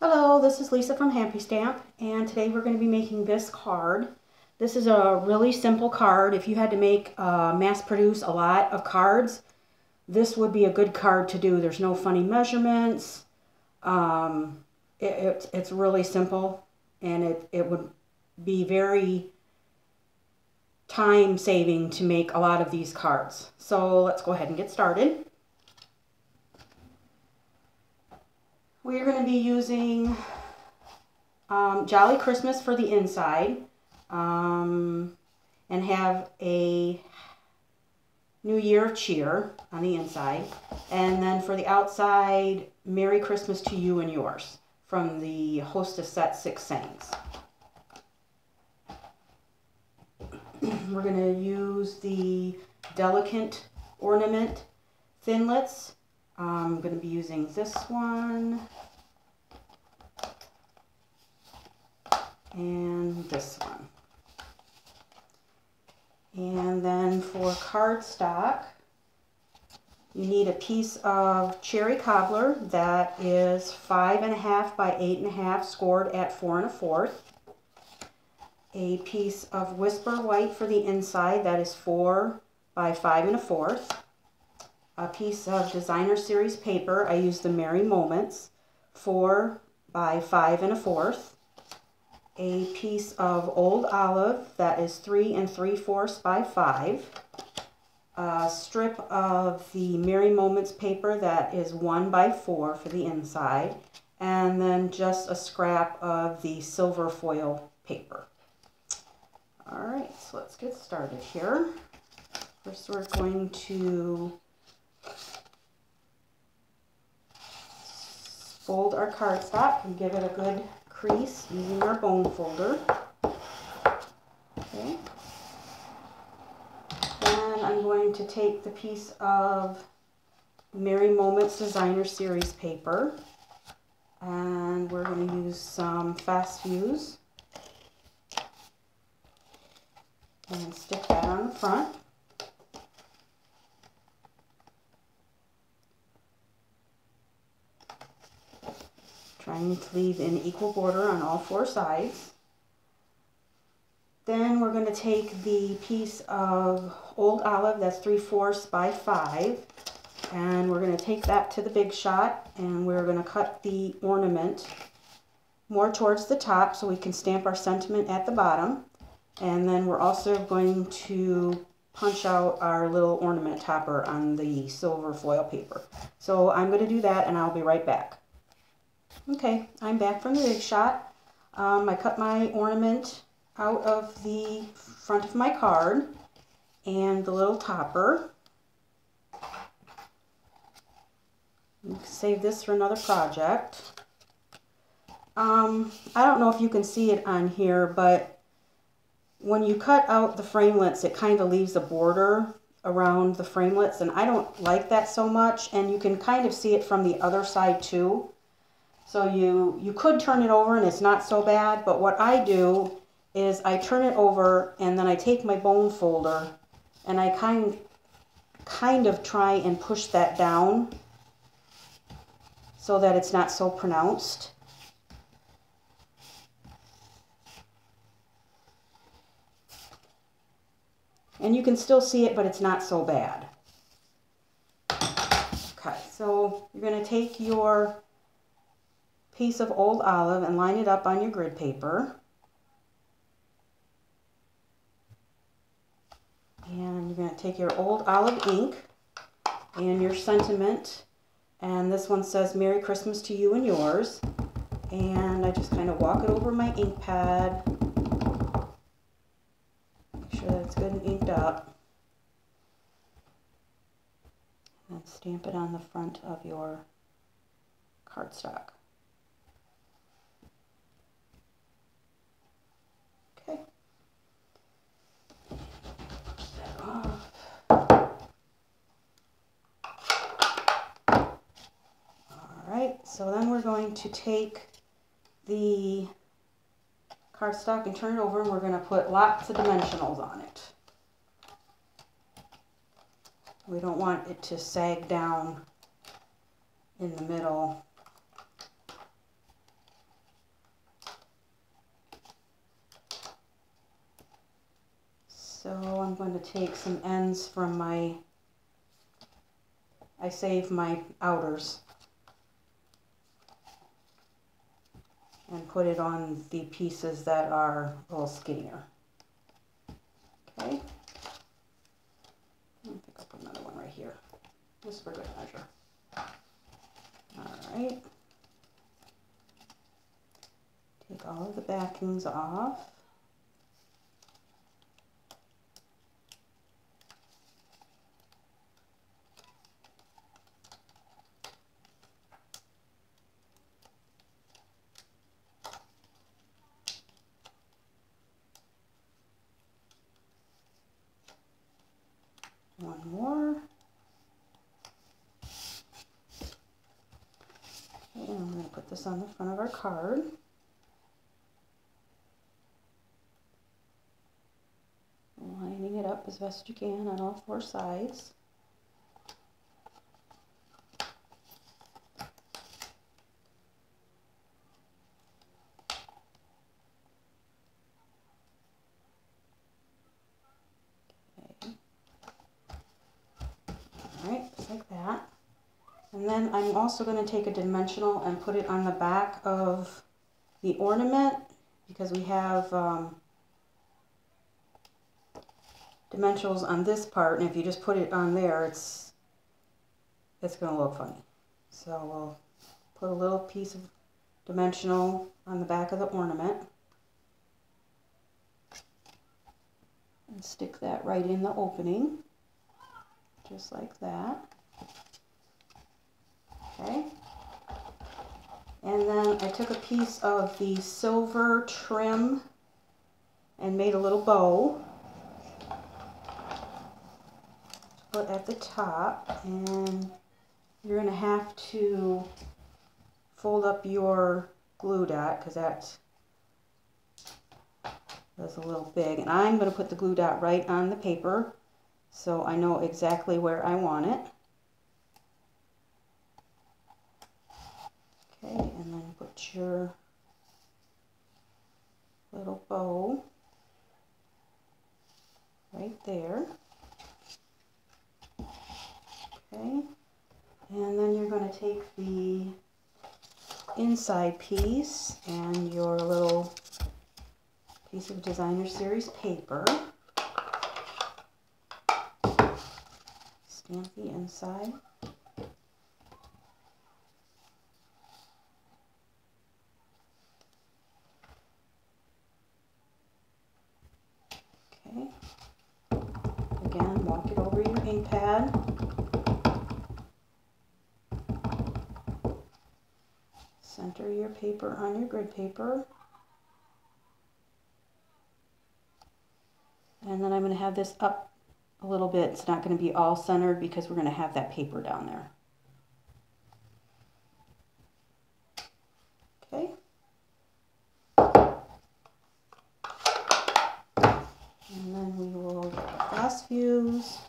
Hello, this is Lisa from Happy Stamp, and today we're going to be making this card. This is a really simple card. If you had to mass produce a lot of cards, this would be a good card to do. There's no funny measurements. It's really simple, and it would be very time saving to make a lot of these cards. So let's go ahead and get started. We are going to be using Jolly Christmas for the inside and have a New Year of Cheer on the inside. And then for the outside, Merry Christmas to You and Yours from the Hostess Set 6 Sayings. We're going to use the Delicate Ornament Thinlits. I'm going to be using this one and this one. And then for cardstock, you need a piece of cherry cobbler that is 5.5 by 8.5 scored at 4 1/4. A piece of Whisper White for the inside that is 4 by 5 1/4. A piece of Designer Series paper, I use the Merry Moments, 4 by 5 1/4. A piece of Old Olive that is 3 3/4 by 5. A strip of the Merry Moments paper that is 1 by 4 for the inside. And then just a scrap of the silver foil paper. Alright, so let's get started here. First we're going to fold our cardstock and give it a good crease using our bone folder. Okay. Then I'm going to take the piece of Merry Moments Designer Series paper, and we're going to use some fast fuse and stick that on the front. Trying to leave an equal border on all 4 sides. Then we're going to take the piece of Old Olive that's 3/4 by 5, and we're going to take that to the Big Shot, and we're going to cut the ornament more towards the top so we can stamp our sentiment at the bottom. And then we're also going to punch out our little ornament topper on the silver foil paper. So I'm going to do that, and I'll be right back. Okay, I'm back from the Big Shot. I cut my ornament out of the front of my card and the little topper. Save this for another project. I don't know if you can see it on here, but when you cut out the framelits, it kind of leaves a border around the framelits, and I don't like that so much, and you can kind of see it from the other side too. So you could turn it over and it's not so bad, but what I do is I turn it over and then I take my bone folder and I kind of try and push that down so that it's not so pronounced. And you can still see it, but it's not so bad. Okay, so you're going to take your piece of Old Olive and line it up on your grid paper. And you're going to take your Old Olive ink and your sentiment, and this one says Merry Christmas to You and Yours, and I just kind of walk it over my ink pad, make sure that it's good and inked up, and then stamp it on the front of your cardstock. Okay. Alright, so then we're going to take the cardstock and turn it over, and we're going to put lots of dimensionals on it. We don't want it to sag down in the middle. So I'm going to take some ends from my, I save my outers, and put it on the pieces that are a little skinnier. Okay. Let me pick up another one right here, just for good measure. All right. Take all of the backings off. One more. Okay, and I'm going to put this on the front of our card. Lining it up as best you can on all four sides. Okay. Alright, just like that. And then I'm also going to take a dimensional and put it on the back of the ornament, because we have dimensionals on this part, and if you just put it on there, it's going to look funny. So we'll put a little piece of dimensional on the back of the ornament and stick that right in the opening, just like that. Okay. And then I took a piece of the silver trim and made a little bow to put at the top, and you're going to have to fold up your glue dot because that's a little big, and I'm going to put the glue dot right on the paper so I know exactly where I want it. Okay, and then put your little bow right there. Okay, and then you're going to take the inside piece and your little piece of designer series paper, stamp the inside. Okay, again, walk it over your ink pad. Center your paper on your grid paper. And then I'm going to have this up a little bit. It's not going to be all centered because we're going to have that paper down there. Okay. And then we will get the fast fuse.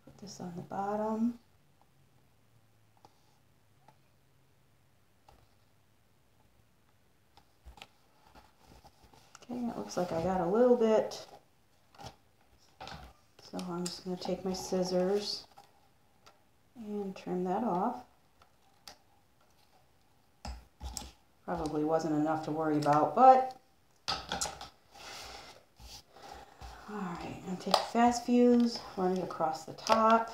Put this on the bottom. Okay, it looks like I got a little bit, so I'm just going to take my scissors and trim that off. Probably wasn't enough to worry about, but alright, I'm going to take a fast fuse, run it across the top.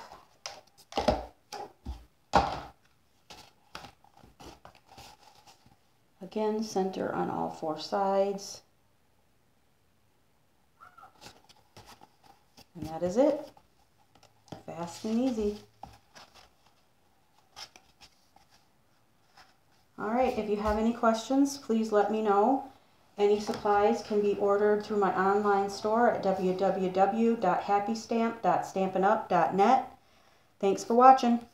Again, center on all four sides. And that is it. Fast and easy. Alright, if you have any questions, please let me know. Any supplies can be ordered through my online store at www.happystamp.stampinup.net. Thanks for watching.